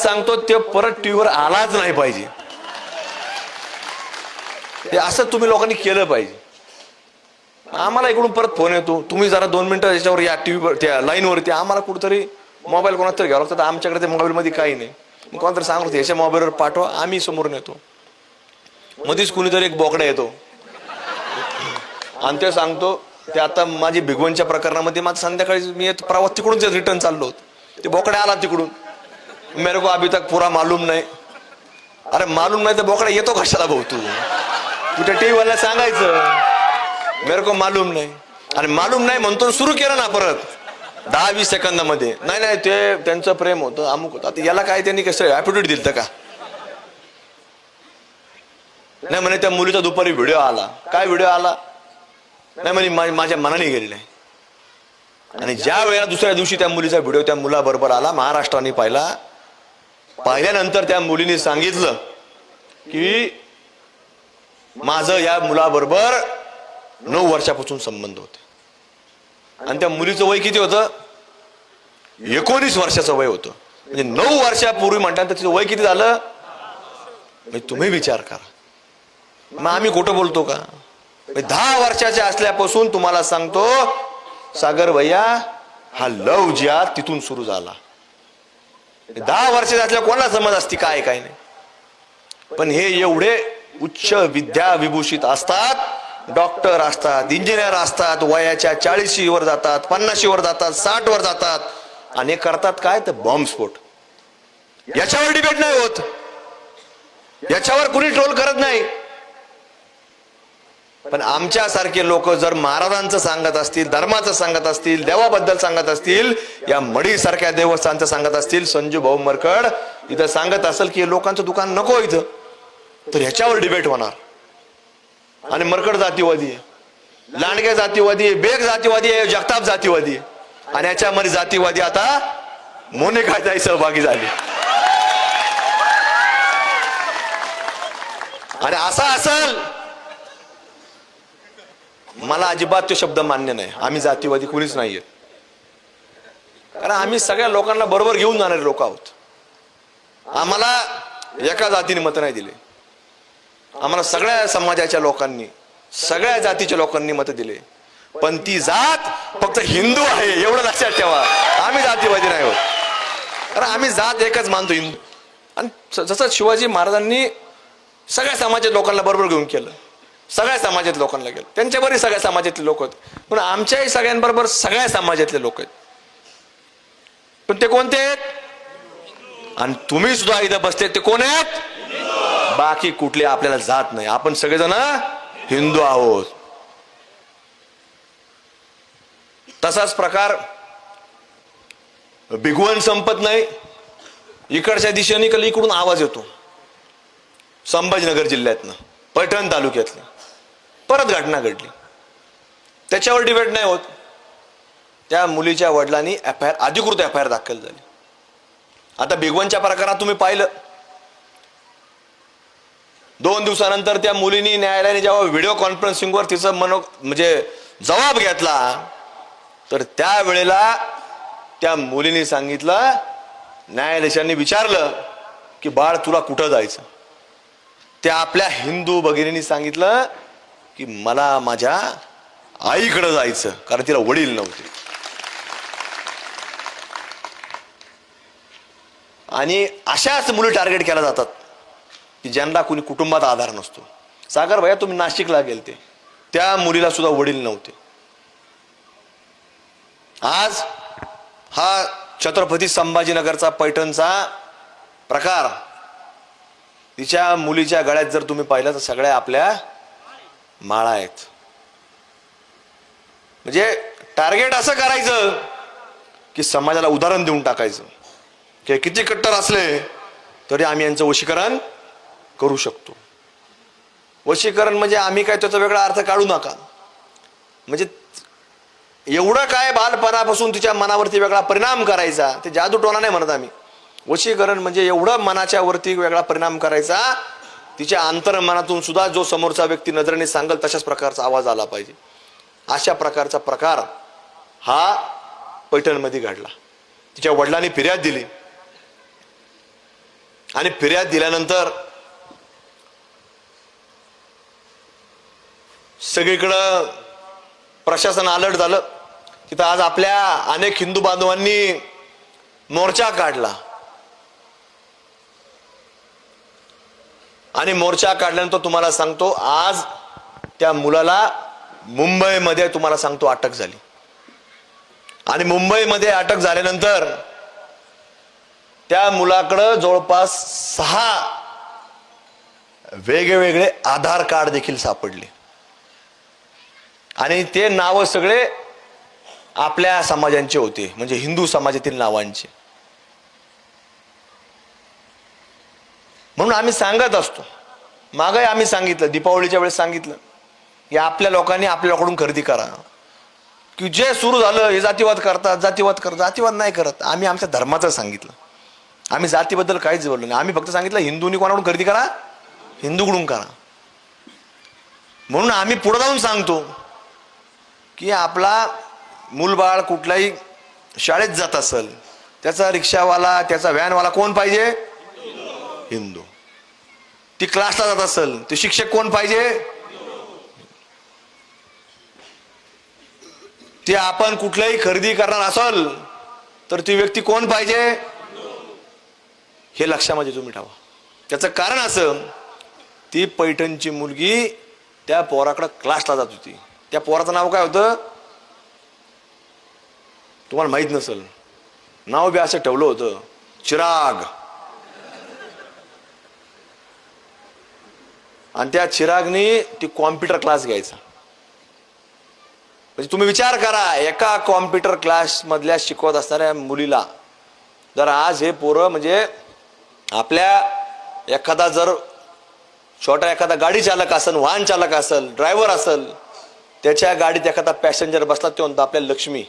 सांगतो ते परत टीव्हीवर आलाच नाही पाहिजे. हे असं तुम्ही लोकांनी केलं पाहिजे. आम्हाला इकडून परत फोन येतो, तुम्ही जरा 2 मिनिटं याच्यावर या टीव्हीवर त्या लाईनवरती. आम्हाला कुठेतरी मोबाईल कोणाला तरी घ्यावं लागतं. आमच्याकडे ते मोबाईलमध्ये काही नाही. मग कोणातरी सांगतो याच्या मोबाईलवर पाठवा, आम्ही समोरून येतो. मध्येच कुणीतरी एक बोकडा येतो आणि ते सांगतो ते आता माझी भिगवणच्या प्रकरणामध्ये माझं संध्याकाळी मी प्रवास तिकडून रिटर्न चाललो होतो, ते बोकडा आला तिकडून. मेरे को अभी तक पुरा मालूम नाही. अरे मालूम नाही तर बोकडा येतो कशाला भाऊ? तू त्या टीव्ही वाला सांगायचं मेरे को मालूम नाही. आणि मालूम नाही म्हणतो सुरू केलं ना परत 10-20 सेकंदामध्ये. नाही नाही ते त्यांचं प्रेम होतं, अमुक होतं. आता याला काय त्यांनी कसं ॲटिट्यूड दिलं का? नाही म्हणे त्या मुलीचा दुपारी व्हिडिओ आला. काय व्हिडिओ आला? नाही म्हणे माझ्या मनाने गेलेला आहे. आणि ज्या वेळेला दुसऱ्या दिवशी त्या मुलीचा व्हिडिओ त्या मुलाबरोबर आला, महाराष्ट्राने पाहिल्यानंतर त्या मुलीने सांगितलं की माझं या मुलाबरोबर 9 वर्षापासून संबंध होते. आणि त्या मुलीचं वय किती होतं? 19 वर्षाचं वय होतं. म्हणजे 9 वर्षापूर्वी म्हटल्यानंतर तिचं वय किती झालं? म्हणजे तुम्ही विचार करा. मग आम्ही खोटं बोलतो का? 10 वर्षाच्या असल्यापासून तुम्हाला सांगतो सागर भैया, हा लव जिहाद तिथून सुरू झाला. 10 वर्षाच्या असल्या कोणाला समज असती काय काय नाही. पण हे एवढे उच्च विद्या विभूषित असतात, डॉक्टर असतात, इंजिनियर असतात, वयाच्या 40 वर जातात, 50 वर जातात, 60 वर जातात. आणि करतात काय? तर बॉम्बस्फोट. याच्यावर डिबेट नाही होत, याच्यावर कुणी ट्रोल करत नाही. पण आमच्यासारखे लोक जर महाराजांचं सांगत असतील, धर्माचं सांगत असतील, देवाबद्दल सांगत असतील, या मडी सारख्या देवस्थानचं सांगत असतील, संजू भाऊ मरकड इथं सांगत असेल की लोकांचं दुकान नको इथं, तर ह्याच्यावर डिबेट होणार. आणि मरकड जातीवादी आहे, लांडगे जातीवादी आहे, बेग जातीवादी आहे, जगताप जातीवादी आहे. आणि याच्यामध्ये जातीवादी आता मोनिकाताई सहभागी झाली. आणि असा असेल, मला अजिबात तो शब्द मान्य नाही. आम्ही जातीवादी कुणीच नाहीये, कारण आम्ही सगळ्या लोकांना बरोबर घेऊन जाणारे लोक आहोत. आम्हाला एका जातीने मत नाही दिले. आम्हाला सगळ्या समाजाच्या लोकांनी, सगळ्या जातीच्या लोकांनी मत दिले. पण ती जात फक्त हिंदू आहे एवढं लक्षात ठेवा. आम्ही जातीवादी नाही आहोत, कारण आम्ही जात एकच मानतो, हिंदू. आणि जसं शिवाजी महाराजांनी सगळ्या समाजाच्या लोकांना बरोबर घेऊन केलं, सगळ्या समाजातल्या लोकांना केलं, त्यांच्याबरोबर सगळ्या समाजातले लोक आहेत. पण आमच्याही सगळ्यांबरोबर सगळ्या समाजातले लोक आहेत. पण ते कोणते आहेत? आणि तुम्ही सुद्धा इथं बसते ते कोण आहेत? बाकी कुठले आपल्याला जात नाही. आपण सगळेजण हिंदू आहोत. तसाच प्रकार भिगवण संपत नाही. इकडच्या दिशेने इकडून आवाज येतो, संभाजीनगर जिल्ह्यातनं, पैठण तालुक्यातलं. परत घटना घडली, त्याच्यावर डिबेट नाही होत. त्या मुलीच्या वडिलांनी अधिकृत FIR दाखल झाली. आता भिगवणच्या प्रकारात तुम्ही पाहिलं, 2 दिवसानंतर त्या मुलीने न्यायालयाने जेव्हा व्हिडिओ कॉन्फरन्सिंगवर तिचं म्हणजे जबाब घेतला, तर त्यावेळेला त्या मुलीने सांगितलं, न्यायाधीशांनी विचारलं की बाळ तुला कुठं जायचं? त्या आपल्या हिंदू भगिनींनी सांगितलं की मला माझ्या आईकडे जायचं, कारण तिला वडील नव्हते. आणि अशाच मुली टार्गेट केल्या जातात की ज्यांना कुणी कुटुंबात आधार नसतो. सागर भैया तुम्ही नाशिकला गेलते, त्या मुलीला सुद्धा वडील नव्हते. आज हा छत्रपती संभाजीनगरचा पैठणचा प्रकार, तिच्या मुलीच्या गळ्यात जर तुम्ही पाहिलं तर सगळ्या आपल्या माळा आहेत. म्हणजे टार्गेट असं करायचं की समाजाला उदाहरण देऊन टाकायचं की किती कट्टर असले तरी आम्ही यांचं वशीकरण करू शकतो. वशीकरण म्हणजे आम्ही काय त्याचा वेगळा अर्थ काढू नका. म्हणजे एवढं काय बालपणापासून तिच्या मनावरती वेगळा परिणाम करायचा, ते जादू टोना नाही म्हणत आम्ही. वशीकरण म्हणजे एवढं मनाच्या वरती वेगळा परिणाम करायचा, तिच्या अंतर्मनातून सुद्धा जो समोरचा व्यक्ती नजरेने सांगेल तशाच प्रकारचा आवाज आला पाहिजे. अशा प्रकारचा प्रकार हा पैठणमध्ये घडला. तिच्या वडिलांनी फिर्याद दिली. आणि फिर्याद दिल्यानंतर सगळीकडं प्रशासन अलर्ट झालं. तिथं आज आपल्या अनेक हिंदू बांधवांनी मोर्चा काढला आणि मोर्चा काढल्यानंतर तुम्हाला सांगतो आज त्या मुलाला मुंबईमध्ये तुम्हाला सांगतो अटक झाली. आणि मुंबईमध्ये अटक झाल्यानंतर त्या मुलाकडं जवळपास 6 वेगवेगळे आधार कार्ड देखील सापडले आणि ते नाव सगळे आपल्या समाजांचे होते, म्हणजे हिंदू समाजातील नावांचे. म्हणून आम्ही सांगत असतो, मागे आम्ही सांगितलं, दीपावलीच्या वेळेस सांगितलं की आपल्या लोकांनी आपल्याकडून खरेदी करा. की जे सुरू झालं हे जातीवाद करतात, जातीवाद नाही करत. आम्ही आमच्या धर्माचं सांगितलं, आम्ही जातीबद्दल काहीच बोललो नाही. आम्ही फक्त सांगितलं हिंदूंनी कोणाकडून खरेदी करा, हिंदूकडून करा. म्हणून आम्ही पुढे जाऊन सांगतो की आपला मूलबाळ कुठल्याही शाळेत जात असेल, त्याचा रिक्षावाला, त्याचा व्हॅनवाला कोण पाहिजे? हिंदू. ती क्लासला जात असेल, ते शिक्षक कोण पाहिजे? ते आपण कुठल्याही खरेदी करणार असेल तर ती व्यक्ती कोण पाहिजे हे लक्षामध्ये तुम्ही ठेवा. त्याचं कारण असं, ती पैठणची मुलगी त्या पोराकडे क्लासला जात होती. त्या पोराचं नाव काय होतं तुम्हाला माहित नसेल, नाव बी असं ठेवलं होतं, चिराग. आणि त्या चिरागनी ती कॉम्प्युटर क्लास घ्यायचा. म्हणजे तुम्ही विचार करा, एका कॉम्प्युटर क्लास मधल्या शिकवत असणाऱ्या मुलीला जर आज हे पोरं, म्हणजे आपल्या एखादा जर छोटा एखादा गाडी चालक असेल, वाहन चालक असेल, ड्रायव्हर असेल, त्याच्या गाडीत एखादा पॅसेंजर बसला, तो म्हणतो आपल्या लक्ष्मी.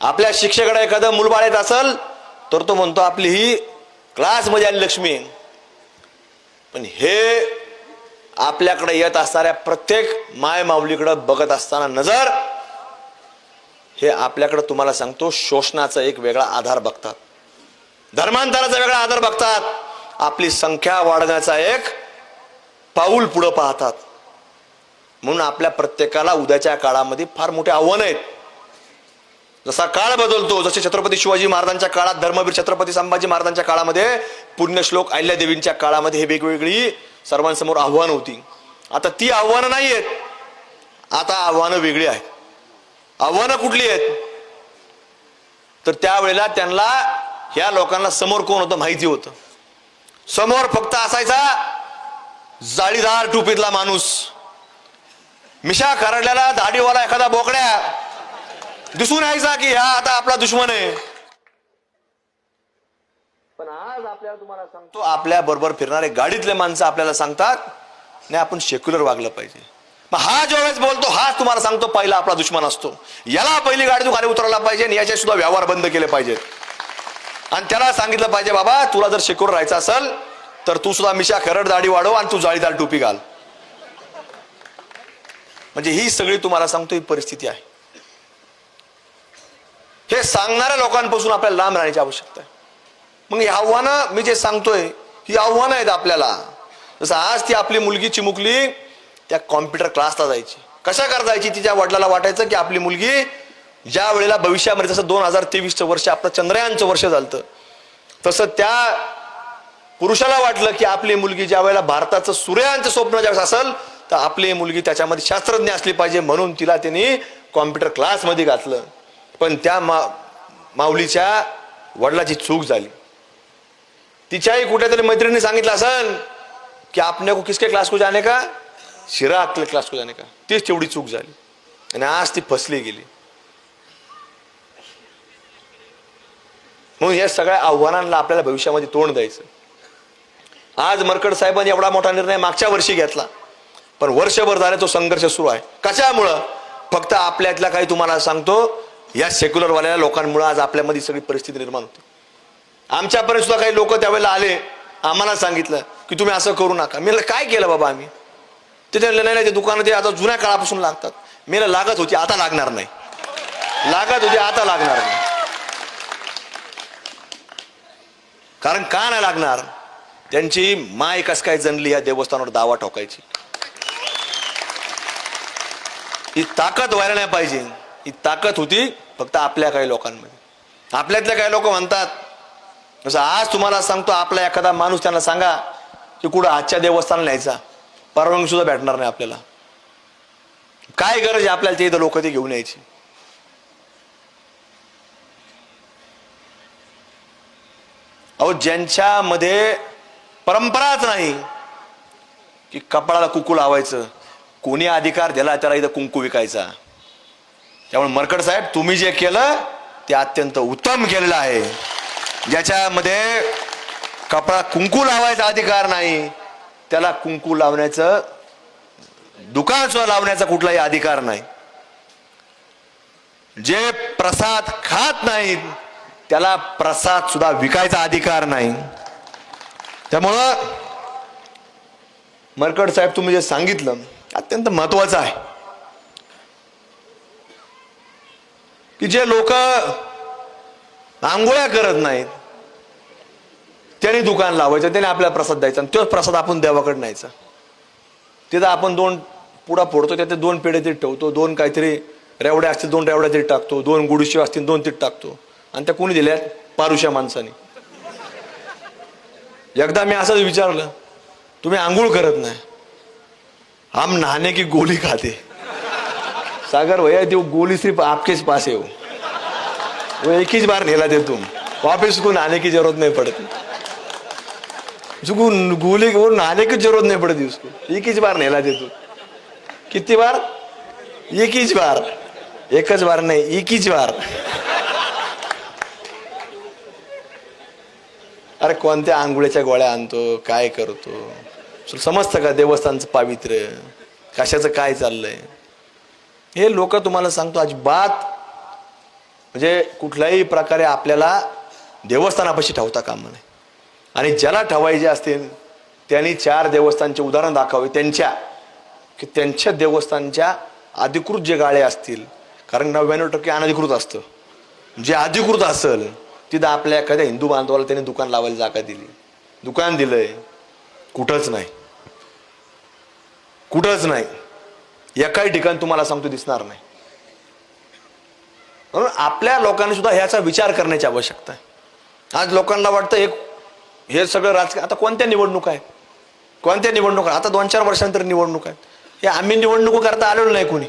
आपल्या शिक्षकाकडे एखादं मुलबाळ येत असेल तर तो म्हणतो आपली ही क्लासमध्ये आली लक्ष्मी. पण हे आपल्याकडे येत असणाऱ्या प्रत्येक माय माऊलीकडे बघत असताना नजर, हे आपल्याकडे तुम्हाला सांगतो शोषणाचा एक वेगळा आधार बघतात, धर्मांतराचा वेगळा आधार बघतात, आपली संख्या वाढवण्याचा एक पाऊल पुढे पाहतात. म्हणून आपल्या प्रत्येकाला उद्याच्या काळामध्ये फार मोठे आव्हान आहेत. जसा काळ बदलतो, जसे छत्रपती शिवाजी महाराजांच्या काळात, धर्मवीर छत्रपती संभाजी महाराजांच्या काळामध्ये, पुण्यश्लोक अहिल्यादेवींच्या काळामध्ये हे वेगवेगळी सर्वांसमोर आव्हानं होती. आता ती आव्हानं नाही आहेत, आता आव्हानं वेगळी आहेत. आव्हानं कुठली आहेत तर त्यावेळेला त्यांना, ह्या लोकांना समोर कोण होतं माहिती होतं. समोर फक्त असायचा जाळीदार टोपीतला माणूस, मिशा खरडल्याला दाढीवाला एखादा बोकड्या दिसून यायचा की हा आता आपला दुश्मन आहे. पण आज आपल्याला तुम्हाला सांगतो, आपल्या बरोबर फिरणारे गाडीतले माणसं आपल्याला सांगतात नाही आपण सेक्युलर वागलं पाहिजे. मग हा ज्यावेळेस बोलतो, हा तुम्हाला सांगतो पहिला आपला दुश्मन असतो. याला पहिली गाडीतून खाली उतरला पाहिजे आणि याचे सुद्धा व्यवहार बंद केले पाहिजेत. आणि त्याला सांगितलं पाहिजे, बाबा तुला जर सेक्युलर राहायचं असेल तर तू सुद्धा मिशा खरड दाढी वाढव आणि तू जाळीदार टोपी घाल. म्हणजे ही सगळी तुम्हाला सांगतो ही परिस्थिती आहे. हे सांगणाऱ्या लोकांपासून आपल्याला लांब राहण्याची आवश्यकता आहे. मग ही आव्हानं मी जे सांगतोय ही आव्हानं आहेत आपल्याला. जसं आज ती आपली मुलगी चिमुकली त्या कॉम्प्युटर क्लासला जायची. कशा कर जायची? तिच्या वडिलाला वाटायचं की आपली मुलगी ज्या वेळेला भविष्यामध्ये, जसं 2023चं वर्ष आपलं चंद्रयानचं वर्ष झालं, तसं त्या पुरुषाला वाटलं की आपली मुलगी ज्या वेळेला भारताचं सूर्ययानचं स्वप्न ज्यावेळेस असेल तर आपली मुलगी त्याच्यामध्ये शास्त्रज्ञ असली पाहिजे, म्हणून तिला त्यांनी कॉम्प्युटर क्लासमध्ये घातलं. पण त्या माऊलीच्या वडिलाची चूक झाली. तिच्याही कुठेतरी मैत्रिणी सांगितलं असेल की आपने को किसके क्लास को जाने का, शिराग के क्लास को जाने का. तीच तेवढी चूक झाली आणि आज ती फसली गेली. म्हणून या सगळ्या आव्हानांना आपल्याला भविष्यामध्ये तोंड द्यायचं. आज मरकड साहेबांनी एवढा मोठा निर्णय मागच्या वर्षी घेतला, पण वर्षभर झाले तो संघर्ष सुरू आहे. कशामुळं? फक्त आपल्यातल्या काही तुम्हाला सांगतो या सेक्युलर वाल्या लोकांमुळे आज आपल्यामध्ये सगळी परिस्थिती निर्माण होते. आमच्यापर्यंत सुद्धा काही लोक त्यावेळेला आले, आम्हाला सांगितलं की तुम्ही असं करू नका. मी काय केलं बाबा आम्ही? ते नाही, ते दुकानं ते आता जुन्या काळापासून लागतात. मला लागत होती, आता लागणार नाही. लागत होती, आता लागणार नाही. कारण का नाही लागणार? त्यांची माय कस काय जनली या देवस्थानावर दावा ठोकायची? ही ताकद व्हायला नाही पाहिजे. ही ताकद होती फक्त आपल्या काही लोकांमध्ये. आपल्यातले काही लोक म्हणतात, जसं आज तुम्हाला सांगतो, आपला एखादा माणूस त्यांना सांगा की कुठं आजच्या देवस्थानाला न्यायचा, परवानगी सुद्धा भेटणार नाही आपल्याला. काय गरज आहे आपल्याला ते इथं लोक ते घेऊन यायची? अहो, ज्यांच्यामध्ये परंपराच नाही की कपाळाला कुंकू लावायचं, कोणी अधिकार दिला त्याला इथं कुंकू विकायचा. त्यामुळे मरकट साहेब, तुम्ही जे केलं ते अत्यंत उत्तम केलेलं आहे. ज्याच्यामध्ये कपाळा कुंकू लावायचा अधिकार नाही, त्याला कुंकू लावण्याचं दुकान सुद्धा लावण्याचा कुठलाही अधिकार नाही. जे प्रसाद खात नाहीत त्याला प्रसाद सुद्धा विकायचा अधिकार नाही. त्यामुळं मरकट साहेब, तुम्ही जे सांगितलं अत्यंत महत्वाचं आहे की जे लोक आंघोळ्या करत नाहीत त्यांनी दुकान लावायचं, त्याने आपल्याला प्रसाद द्यायचा, आणि तोच प्रसाद आपण देवाकडे न्यायचा. तिथं आपण 2 पुडा फोडतो, त्यात 2 पेढे तरी ठेवतो, 2 काहीतरी रेवड्या असतील 2 रेवड्या तरी टाकतो, 2 गुडशिव असतील 2 तरी टाकतो, आणि त्या कोणी दिल्यात? पारुष्या माणसाने. एकदा मी असंच विचारलं, तुम्ही आंघोळ करत नाही, हम नहाने की गोली खाते. सागर भैया, ती गोली सिर्फ आपके पास है, वो एक ही बार नेला दे, तुम वापिस को नहाने की जरूरत नहीं पड़ती. उसको गोली वो नहाने की जरूरत नहीं पड़ती, उसको एक ही बार नेला दे तू. कितनी बार? एक ही बार. एकच बार नाही, एक ही बार. अरे कोणत्या आंघोळीच्या गोळ्या आणतो, काय करतो? समजतं का देवस्थानचं पावित्र्य, कशाचं काय चाललंय? हे लोक तुम्हाला सांगतो अजिबात म्हणजे कुठल्याही प्रकारे आपल्याला देवस्थानापाशी ठेवता कामा नये. आणि ज्याला ठेवायचे असतील त्यांनी 4 देवस्थानचे उदाहरण दाखवावे की त्यांच्या देवस्थानच्या अधिकृत जे गाळे असतील, कारण 99% अनधिकृत असतं. जे अधिकृत असेल तिथं आपल्या एखाद्या हिंदू बांधवाला त्यांनी दुकान लावायला जागा दिली, दुकान दिलंय, कुठंच नाही, कुठंच नाही, एकाही ठिकाणी तुम्हाला सांगतो दिसणार नाही. म्हणून आपल्या लोकांनी सुद्धा ह्याचा विचार करण्याची आवश्यकता आहे. आज लोकांना वाटतं हे सगळं राजकारण, आता कोणत्या निवडणूक आहे, कोणत्या निवडणूक, आता 2-4 वर्षांतर निवडणूक आहेत. हे आम्ही निवडणूक करता आलेलो नाही कोणी.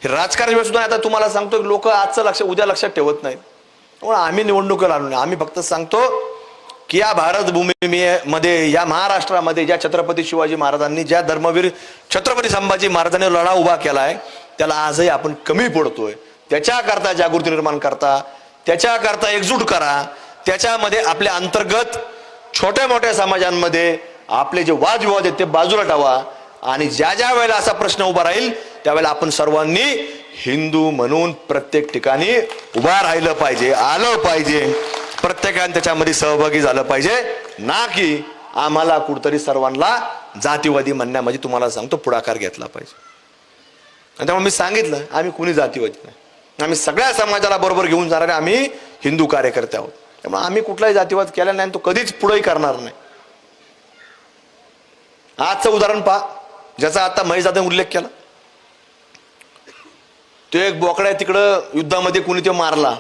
हे राजकारण सुद्धा आता तुम्हाला सांगतो लोक आजचं लक्ष उद्या लक्षात ठेवत नाहीत. त्यामुळे आम्ही निवडणुकीला आलो नाही. आम्ही फक्त सांगतो की या भारत भूमीमध्ये, या महाराष्ट्रामध्ये ज्या छत्रपती शिवाजी महाराजांनी, ज्या धर्मवीर छत्रपती संभाजी महाराजांनी लढा उभा केलाय, त्याला आजही आपण कमी पडतोय. त्याच्याकरता जागृती निर्माण करता, त्याच्याकरता एकजूट करा, त्याच्यामध्ये आपल्या अंतर्गत छोट्या मोठ्या समाजांमध्ये आपले जे वादविवाद आहेत ते बाजूला ठेवा. आणि ज्या ज्या वेळेला असा प्रश्न उभा राहील त्यावेळेला आपण सर्वांनी हिंदू म्हणून प्रत्येक ठिकाणी उभा राहिलं पाहिजे, आलं पाहिजे, प्रत्येकाने त्याच्यामध्ये सहभागी झालं पाहिजे, ना की आम्हाला कुठतरी सर्वांना जातीवादी म्हणण्यामध्ये तुम्हाला सांगतो पुढाकार घेतला पाहिजे. आणि त्यामुळे मी सांगितलं, आम्ही कुणी जातीवादी नाही, आम्ही सगळ्या समाजाला बरोबर घेऊन जाणारे आम्ही हिंदू कार्यकर्ते आहोत. त्यामुळे आम्ही कुठलाही जातीवाद केला नाही, तो कधीच पुढेही करणार नाही. आजचं उदाहरण पहा, ज्याचा आता महेश दादाने उल्लेख केला. तो एक बोकडा तिकडं युद्धामध्ये कुणी तो मारला,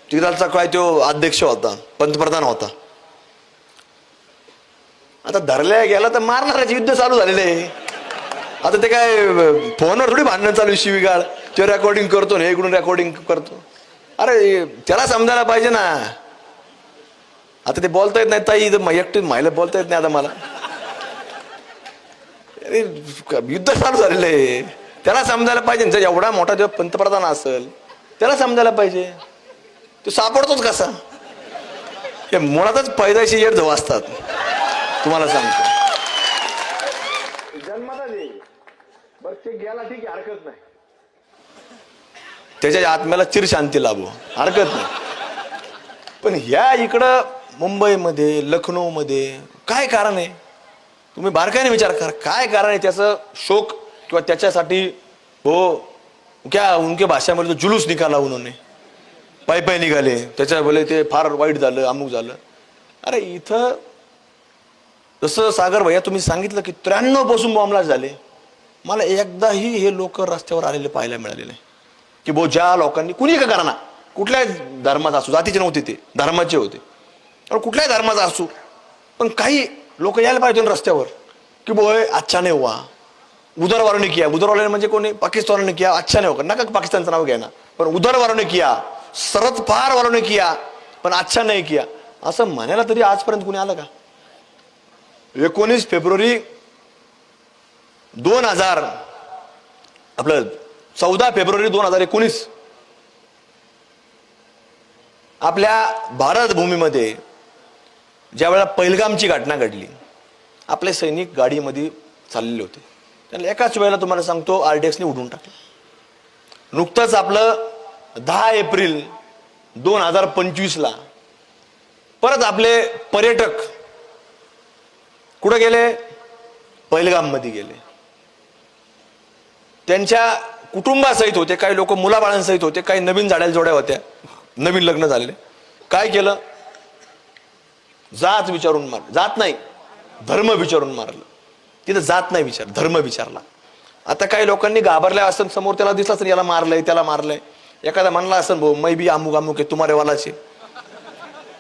तिकडचा काय तो अध्यक्ष होता, पंतप्रधान होता. आता धरल्या गेला तर मारणारच, युद्ध चालू झालेलं आहे. आता ते काय फोनवर थोडी भांडण चालू, शिवीगाळ, ते रेकॉर्डिंग करतो ना, इकडून रेकॉर्डिंग करतो. अरे त्याला समजायला पाहिजे ना. आता ते बोलता येत नाही, ताई एकटी महिला बोलता येत नाही आता मला. अरे युद्ध चालू झालेलं आहे, त्याला समजायला पाहिजे. जर एवढा मोठा जेव्हा पंतप्रधान असेल त्याला समजायला पाहिजे. तो सापडतोच कसा? हे मुळातच पैदाशी येड जवळ असतात, तुम्हाला सांगतो. जन्माला देईल बरं, ते गेला ठीक आहे, हरकत नाही, त्याच्या आत्म्याला चिर शांती लाभो, हरकत नाही. पण ह्या इकडं मुंबईमध्ये, लखनौमध्ये काय कारण आहे? तुम्ही बारकाईने विचार करा, काय कारण आहे त्याचं? शोक किंवा त्याच्यासाठी हो क्या उनके भाषा में तो जुलूस निकाला उन्होंने. पायी पायी निघाले, त्याच्या बोले ते फार वाईट झालं, अमुक झालं. अरे इथं जसं सागर भैया तुम्ही सांगितलं की 93 पासून बॉम्बलाच झाले, मला एकदाही हे लोक रस्त्यावर आलेले पाहायला मिळाले नाही. की ज्या लोकांनी कुणी का करणार, कुठल्याही धर्माचा असू, जातीचे नव्हते ते, धर्माचे होते, कुठल्याही धर्माचा असू, पण काही लोक यायला पाहिजे रस्त्यावर की अच्छा नाही हुआ, उधर वालों ने किया. उधर वाले म्हणजे कोणी, पाकिस्तान ने किया, अच्छा नाही होगा, नका पाकिस्तानचं नाव घ्या ना, पण उधर वालों ने किया, सरत फार वालों ने किया, पण अच्छा नाही किया, असं म्हणायला तरी आजपर्यंत कुणी आलं का? 19 फेब्रुवारी 2000 आपलं 14 फेब्रुवारी 2019 आपल्या भारत भूमीमध्ये ज्या वेळेला पहिलगामची घटना घडली, आपले सैनिक गाडीमध्ये चाललेले होते, त्यांना एकाच वेळेला तुम्हाला सांगतो RDXने उडवून टाकलं. नुकतंच आपलं 10 एप्रिल 2025 ला परत आपले पर्यटक कुठे गेले, पहिलगाम मध्ये गेले, त्यांच्या कुटुंबासहित होते, काही लोक मुलाबाळांसहित होते, काही नवीन झाडाला जोड्या होत्या, नवीन लग्न झालेले. काय केलं, जात विचारून मारलं, जात नाही धर्म विचारून मारलं. तिथं जात नाही विचार, धर्म विचारला. आता काही लोकांनी घाबरल्या असं, समोर त्याला दिसलं असं याला मारलंय त्याला मारलंय, एखादा म्हणला असं भाऊ मै बी अमुक अमुक आहे तुम्हारे वालाचे,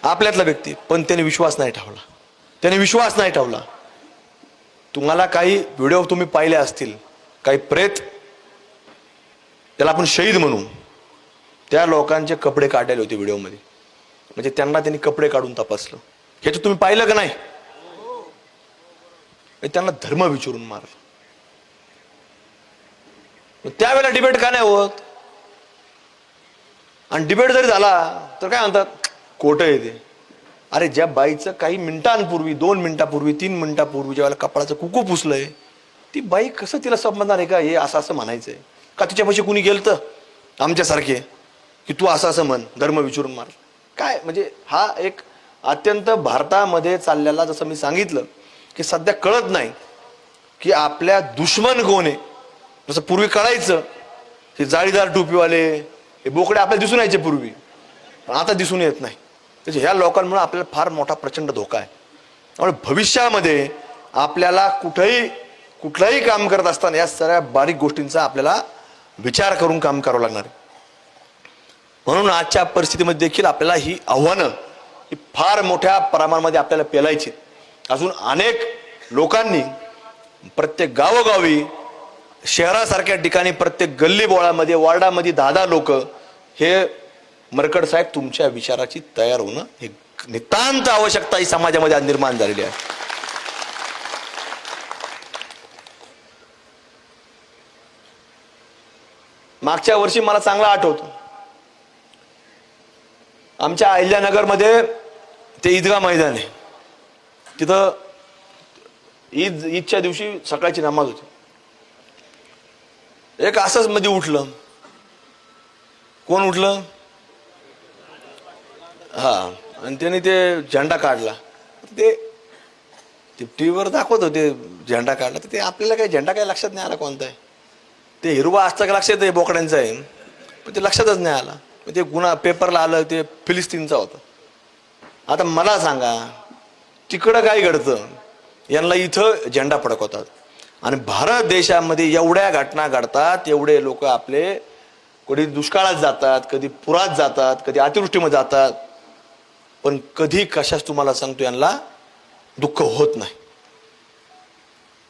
आपल्यातला व्यक्ती, पण त्याने विश्वास नाही ठेवला, त्याने विश्वास नाही ठेवला. तुम्हाला काही व्हिडिओ तुम्ही पाहिले असतील, काही प्रेत, त्याला आपण शहीद म्हणू, त्या लोकांचे कपडे काढलेले होते व्हिडिओमध्ये, म्हणजे त्यांना त्यांनी कपडे काढून तपासलं. हे तर तुम्ही पाहिलं का नाही? त्यांना धर्म विचारून मारलं. त्यावेळेला डिबेट का नाही होत? आणि डिबेट जरी झाला तर काय म्हणतात, खोटं आहे ते. अरे ज्या बाईचं काही मिनिटांपूर्वी, 2 मिनिटापूर्वी, 3 मिनिटापूर्वी ज्यावेळेला कपाळाचं कुकू पुसलंय, ती बाई कसं तिला समजणार आहे का हे असं असं म्हणायचंय का? तिच्यापाशी कुणी गेलं आमच्यासारखे की तू असं असं म्हण, धर्म विचारून मार. काय म्हणजे हा एक अत्यंत भारतामध्ये चाललेला, जसं मी सांगितलं की सध्या कळत नाही की आपल्या दुश्मन कोण आहे. जसं पूर्वी कळायचं, हे जाळीदार टोपीवाले, हे बोकडे आपल्याला दिसून यायचे पूर्वी, पण आता दिसून येत नाही. त्याच्या ह्या लोकांमुळे आपल्याला फार मोठा प्रचंड धोका आहे. त्यामुळे भविष्यामध्ये आपल्याला कुठलंही काम करत असताना या सगळ्या बारीक गोष्टींचा आपल्याला विचार करून काम करावं लागणार आहे. म्हणून आजच्या परिस्थितीमध्ये देखील आपल्याला ही आव्हानं ही फार मोठ्या प्रमाणामध्ये आपल्याला पेलायची. अजून अनेक लोकांनी प्रत्येक गावोगावी, शहरासारख्या ठिकाणी, प्रत्येक गल्ली बोळामध्ये, वॉर्डामध्ये 10-10 लोक, हे मरकड साहेब तुमच्या विचाराची तयार होणं हे नितांत आवश्यकता ही समाजामध्ये आज निर्माण झालेली आहे. मागच्या वर्षी मला चांगला आठवतं, आमच्या अहिल्यानगरमध्ये ते ईदगाह मैदान आहे, तिथं ईदच्या दिवशी सकाळची नमाज होती. एक असंच मध्ये उठलं, कोण उठलं, हा, आणि त्याने ते झेंडा काढला. ते टीव्हीवर दाखवत होते झेंडा काढला, तर ते आपल्याला काही झेंडा काही लक्षात नाही आला कोणता आहे. ते हिरवा असतं का लक्षात आहे बोकड्यांचं आहे, पण ते लक्षातच नाही आला. ते गुन्हा पेपरला आलं, ते फिलिस्तीनचा होता. आता मला सांगा तिकडं काय घडतं, यांना इथं झेंडा फडकवतात, आणि भारत देशामध्ये एवढ्या घटना घडतात, एवढे लोक आपले कधी दुष्काळात जातात, कधी पुरात जातात, कधी अतिवृष्टीमध्ये जातात, पण कधी कशाच तुम्हाला सांगतो यांना दुःख होत नाही.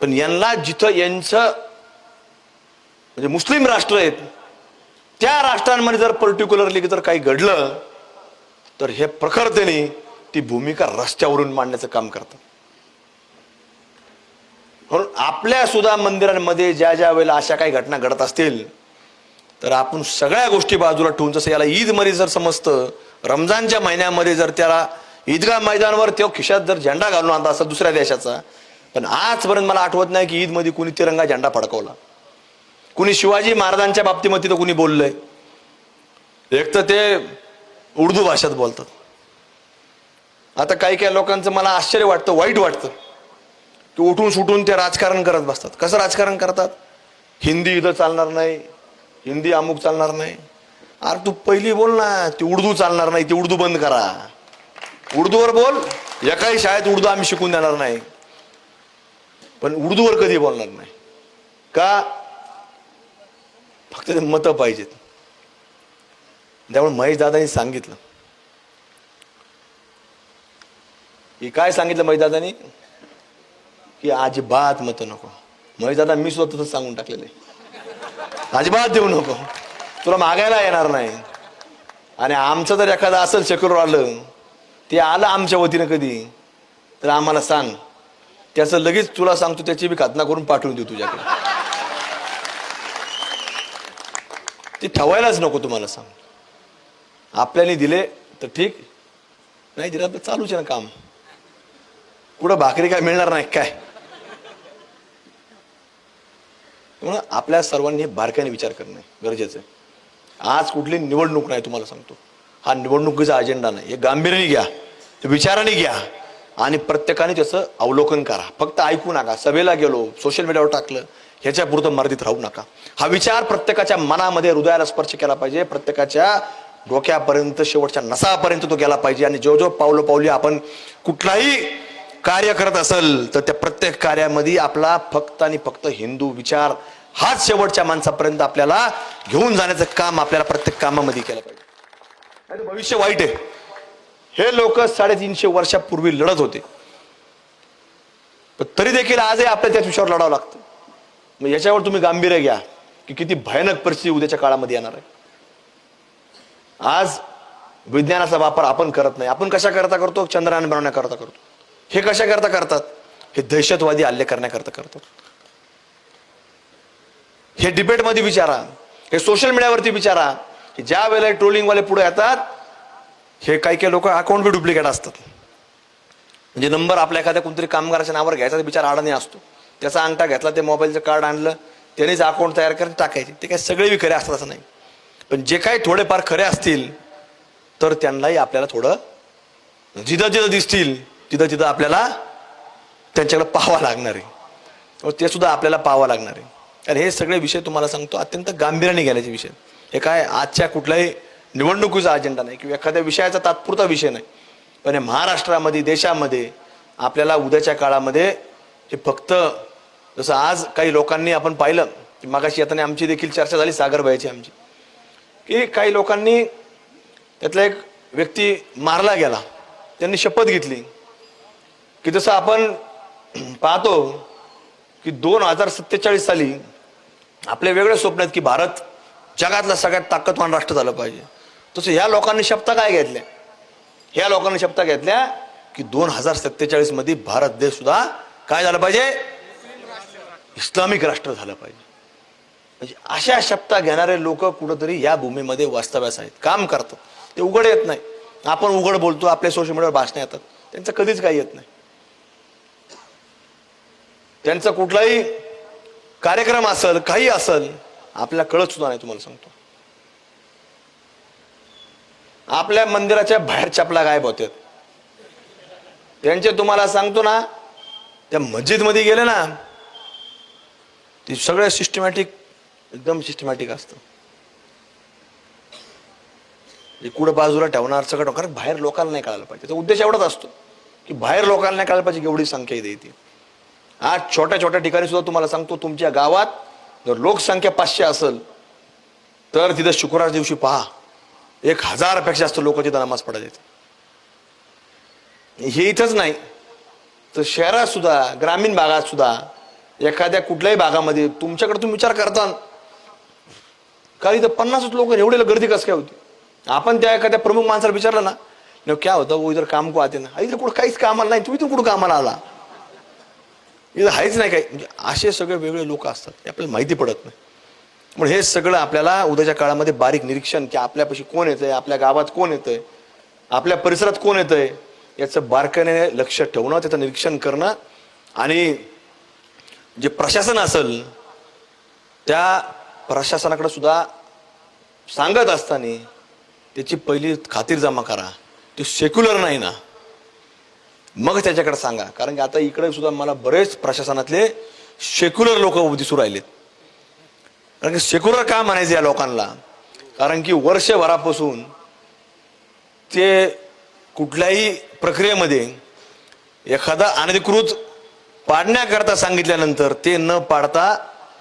पण यांना जिथं यांचं म्हणजे मुस्लिम राष्ट्र आहेत त्या राष्ट्रांमध्ये जर पर्टिक्युलरली जर काही घडलं तर हे प्रखरतेने ती भूमिका रस्त्यावरून मांडण्याचं काम करतात. म्हणून आपल्या सुद्धा मंदिरांमध्ये ज्या ज्या वेळेला अशा काही घटना घडत असतील तर आपण सगळ्या गोष्टी बाजूला ठेवून, जसं याला ईद मध्ये जर समजतं, रमजानच्या महिन्यामध्ये जर त्याला ईदगाह मैदानावर तो खिशात जर झेंडा घालून आणता असं दुसऱ्या देशाचा, पण आजपर्यंत मला आठवत नाही की ईद मध्ये कुणी तिरंगा झेंडा फडकवला. कुणी शिवाजी महाराजांच्या बाबतीमध्ये तर कुणी बोललंय, एक तर ते उर्दू भाषेत बोलतात. आता काही काही लोकांचं मला आश्चर्य वाटतं, वाईट वाटतं की उठून सुटून ते राजकारण करत बसतात. कसं राजकारण करतात, हिंदी इथं चालणार नाही, हिंदी अमुक चालणार नाही. अरे तू पहिली बोल ना, ती उर्दू चालणार नाही, ती उर्दू बंद करा. उर्दूवर बोल. एकाही शाळेत उर्दू आम्ही शिकून देणार नाही, पण उर्दूवर कधी बोलणार नाही. का? फक्त ते मतं पाहिजेत. त्यामुळे महेश दादांनी सांगितलं की, काय सांगितलं महेश दादांनी, की अजिबात मतं नको. महेश दादा मी सुद्धा तसंच सांगून टाकलेलं आहे, अजिबात देऊ नको, तुला मागायला येणार नाही. आणि आमचं जर एखादं असेल सेक्युलर आलं, ते आलं आमच्या वतीनं कधी, तर आम्हाला सांग, त्याचं लगेच तुला सांगतो त्याची बी खातना करून पाठवून देऊ तुझ्याकडे. ते ठेवायलाच नको. तुम्हाला सांग, आपल्याने दिले तर ठीक, नाही दिलं तर चालूच आहे ना काम. कुठं भाकरी काय मिळणार नाही काय. म्हणून आपल्या सर्वांनी बारकाईने विचार करणं गरजेचं आहे. आज कुठली निवडणूक नाही, तुम्हाला सांगतो, हा निवडणुकीचा अजेंडा नाही. हे गांभीर्याने घ्या, विचाराने घ्या, आणि प्रत्येकाने त्याचं अवलोकन करा. फक्त ऐकू नका. सभेला गेलो, सोशल मीडियावर टाकलं, ह्याच्या पुरतं मर्यादित राहू नका. हा विचार प्रत्येकाच्या मनामध्ये, हृदयाला स्पर्श केला पाहिजे, प्रत्येकाच्या डोक्यापर्यंत, शेवटच्या नसापर्यंत तो गेला पाहिजे. आणि जो पावली आपण कुठलाही कार्य करत असेल तर त्या प्रत्येक कार्यामध्ये आपला फक्त आणि फक्त हिंदू विचार हाच शेवटच्या माणसापर्यंत आपल्याला घेऊन जाण्याचं काम आपल्याला प्रत्येक कामामध्ये केलं पाहिजे. भविष्य वाईट आहे. हे लोक 350 वर्षापूर्वी लढत होते, पण तरी देखील आजही आपल्याला त्याच विषयावर लढावं लागतं. मग याच्यावर तुम्ही गांभीर्य घ्या की किती भयानक परिस्थिती उद्याच्या काळामध्ये येणार आहे. आज विज्ञानाचा वापर आपण करत नाही. आपण कशा करता करतो? चंद्रयान बनवण्याकरता करतो. हे कशा करता करतात? हे दहशतवादी हल्ले करण्याकरता करतात. हे डिबेटमध्ये विचारा, हे सोशल मीडियावरती विचारा, की ज्या वेळेला ट्रोलिंगवाले पुढे येतात, हे काही लोक अकाउंट बी डुप्लिकेट असतात. म्हणजे नंबर आपल्या एखाद्या कोणतरी कामगाराच्या नावावर घ्यायचा, बिचारा अडाणी असतो, त्याचा अंगठा घेतला, ते मोबाईलचं कार्ड आणलं, त्यानेच अकाउंट तयार करत टाकायचे. ते काय सगळे बी खरे असतात असं नाही, पण जे काही थोडेफार खरे असतील तर त्यांनाही आपल्याला थोडं जिथं जिथं दिसतील तिथं तिथं आपल्याला त्यांच्याकडे पाहावं लागणार आहे, ते सुद्धा आपल्याला पाहावं लागणार आहे. आणि हे सगळे विषय तुम्हाला सांगतो अत्यंत गांभीर्याने घ्यायचे विषय. हे काय आजच्या कुठल्याही निवडणुकीचा अजेंडा नाही किंवा एखाद्या विषयाचा तात्पुरता विषय नाही, पण हे महाराष्ट्रामध्ये, देशामध्ये आपल्याला उद्याच्या काळामध्ये हे फक्त, जसं आज काही लोकांनी आपण पाहिलं की मागाशी येताना आमची देखील चर्चा झाली सागरबाईची आमची, की काही लोकांनी, त्यातला एक व्यक्ती मारला गेला, त्यांनी शपथ घेतली की जसं आपण पाहतो की 2047 साली आपले वेगळे स्वप्न आहेत की भारत जगातला सगळ्यात ताकदवान राष्ट्र झालं पाहिजे, तसं ह्या लोकांनी शपथा काय घेतल्या? ह्या लोकांनी शपथा घेतल्या की 2047 मध्ये भारत देश सुद्धा काय झालं पाहिजे? इस्लामिक राष्ट्र झालं पाहिजे. म्हणजे अशा शपथा घेणारे लोक कुठंतरी या भूमीमध्ये वास्तव्यास आहेत, काम करतात. ते उघड येत नाही. आपण उघड बोलतो, आपल्या सोशल मीडियावर भाषणं येतात, त्यांचं कधीच काही येत नाही. त्यांचा कुठलाही कार्यक्रम असेल, काही असेल, आपल्याला कळत सुद्धा नाही. तुम्हाला सांगतो, आपल्या मंदिराच्या बाहेर चपला गायब होतात त्यांचे. तुम्हाला सांगतो ना, त्या मस्जिद मध्ये गेले ना, ते सगळं सिस्टमॅटिक, एकदम सिस्टमॅटिक असतं. कुठं बाजूला ठेवणार सगळं, कारण बाहेर लोकांना नाही कळायला पाहिजे. त्याचा उद्देश एवढाच असतो की बाहेर लोकांना नाही कळायला पाहिजे एवढी संख्या येते. आज छोट्या छोट्या ठिकाणी सुद्धा तुम्हाला सांगतो, तुमच्या गावात जर लोकसंख्या 500 असेल तर तिथं शुक्रवार दिवशी पहा 1000 पेक्षा जास्त लोक तिथं नमाज पडायला येतात. हे इथंच नाही तर शहरात सुद्धा, ग्रामीण भागात सुद्धा, एखाद्या कुठल्याही भागामध्ये तुमच्याकडे तुम्ही विचार करता का इथं 50 लोक, एवढे गर्दी कसं काय होती? आपण त्या एखाद्या प्रमुख माणसाला विचारलं ना, क्या होता वो इधर काम को आते ना, इथं कुठं काहीच कामाला नाही, तुम्ही इथून कुठं कामाला आला, इथं हायच नाही काही. म्हणजे असे सगळे वेगळे लोक असतात, हे आपल्याला माहिती पडत नाही. म्हणून हे सगळं आपल्याला उद्याच्या काळामध्ये बारीक निरीक्षण, की आपल्यापाशी कोण येतंय, आपल्या गावात कोण येतंय, आपल्या परिसरात कोण येतंय, याचं बारकाईने लक्ष ठेवणं, त्याचं निरीक्षण करणं. आणि जे प्रशासन असेल त्या प्रशासनाकडे सुद्धा सांगत असताना त्याची पहिली खातीर जमा करा. ते सेक्युलर नाही ना, मग त्याच्याकडे सांगा. कारण की आता इकडे सुद्धा मला बरेच प्रशासनातले सेक्युलर लोक दिसू राहिलेत. कारण की सेक्युलर का म्हणायचे या लोकांना? कारण की वर्षभरापासून ते कुठल्याही प्रक्रियेमध्ये एखादा अनधिकृत पाडण्याकरता सांगितल्यानंतर ते न पाडता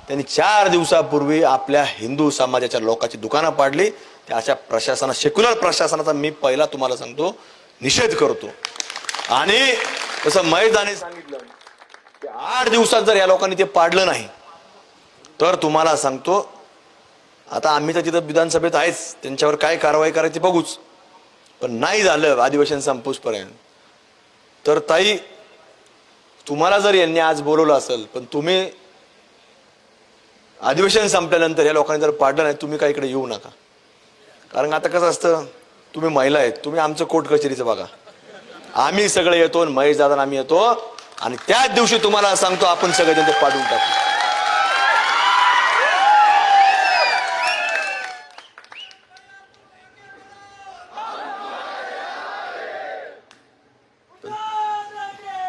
त्यांनी 4 दिवसापूर्वी आपल्या हिंदू समाजाच्या लोकांची दुकानं पाडली. त्या अशा प्रशासना, सेक्युलर प्रशासनाचा मी पहिला तुम्हाला सांगतो निषेध करतो. आणि तसं महेशदाने सांगितलं की 8 दिवसात जर या लोकांनी ते पाडलं नाही तर तुम्हाला सांगतो, आता आम्ही तर तिथं विधानसभेत आहेच, त्यांच्यावर काय कारवाई करायची बघूच. पण नाही झालं अधिवेशन संपूसपर्यंत तर ताई, तुम्हाला जर यांनी आज बोलवलं असेल पण तुम्ही अधिवेशन संपल्यानंतर या लोकांनी जर पाडलं नाही, तुम्ही काय इकडे येऊ नका. कारण आता कसं असतं, तुम्ही महिला आहेत, तुम्ही आमचं कोर्ट कचेरीचं बघा, आम्ही सगळे येतो, महेश दादा आम्ही येतो आणि त्याच दिवशी तुम्हाला सांगतो आपण सगळे ते पाडून टाकू.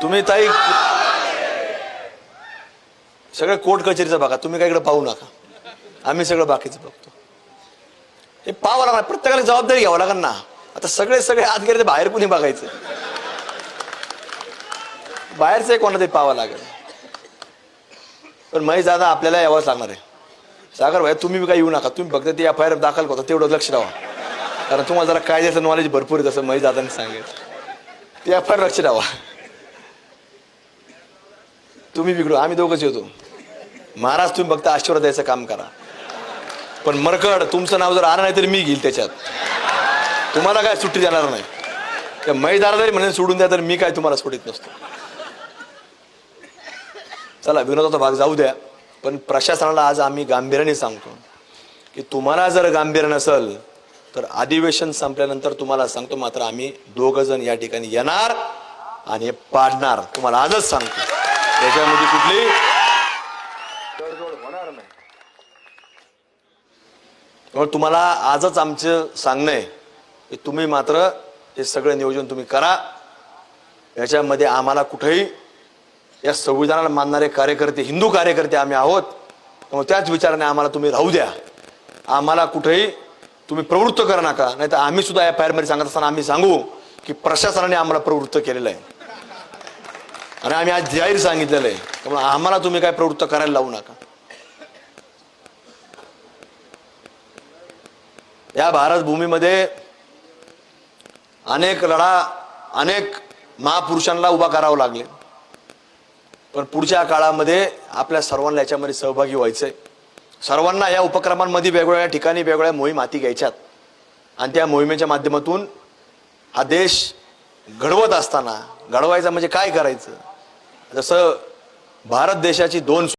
तुम्ही ताई सगळं कोर्ट कचेरीचं बघा, तुम्ही काय इकडे पाहू नका, आम्ही सगळं बाकीचं बघतो. हे पाहावं लागणार, प्रत्येकाला जबाबदारी घ्यावं लागणार ना. आता सगळे आत गेले, बाहेर कुणी बघायचं, बाहेरचं कोणाला तरी पाहावं लागेल. पण महेश दादा आपल्याला यावंच लागणार आहे. सागर भाई तुम्ही काय येऊ नका, तुम्ही फक्त ते FIR दाखल करता तेवढं लक्ष ठेवा, कारण तुम्हाला जरा कायद्याचं नॉलेज भरपूर आहे, तसं महेश दादांनी सांगितलं. ते FIR लक्ष ठेवा. तुम्ही बिघडू, आम्ही दोघंच येतो. महाराज तुम्ही फक्त आशीर्वाद द्यायचं काम करा. पण मरकड तुमचं नाव जर आलं नाही तरी मी घेईल त्याच्यात, तुम्हाला काय सुट्टी देणार नाही. त्या महेशदारा जरी म्हणे सोडून द्या तर मी काय तुम्हाला सोडित नसतो. चला विनोदाचा भाग जाऊ द्या. पण प्रशासनाला आज आम्ही गांभीर्याने सांगतो की तुम्हाला जर गांभीर्य नसेल तर अधिवेशन संपल्यानंतर तुम्हाला सांगतो, मात्र आम्ही 2 जण या ठिकाणी येणार आणि हे पाडणार. तुम्हाला आजच सांगतो, त्याच्यामध्ये कुठली तडजोड होणार नाही. तुम्हाला आजच आमचं सांगणं आहे की तुम्ही मात्र हे सगळं नियोजन तुम्ही करा. याच्यामध्ये आम्हाला कुठेही, या संविधानाला मानणारे कार्यकर्ते, हिंदू कार्यकर्ते आम्ही आहोत, त्यामुळे त्याच विचाराने आम्हाला तुम्ही राहू द्या. आम्हाला कुठेही तुम्ही प्रवृत्त करा नका, नाही तर आम्ही सुद्धा FIR मध्ये सांगत असताना आम्ही सांगू की प्रशासनाने आम्हाला प्रवृत्त केलेलं आहे आणि आम्ही आज जाहीर सांगितलेलं आहे. त्यामुळे आम्हाला तुम्ही काय प्रवृत्त करायला लावू नका. या भारत भूमीमध्ये अनेक महापुरुषांना उभा करावं लागले. पण पुढच्या काळामध्ये आपल्या सर्वांना याच्यामध्ये सहभागी व्हायचंय. सर्वांना या उपक्रमांमध्ये वेगवेगळ्या ठिकाणी वेगवेगळ्या मोहीम हाती घ्यायच्यात आणि त्या मोहिमेच्या माध्यमातून हा देश घडवत असताना, घडवायचा म्हणजे काय करायचं, जसं भारत देशाची 2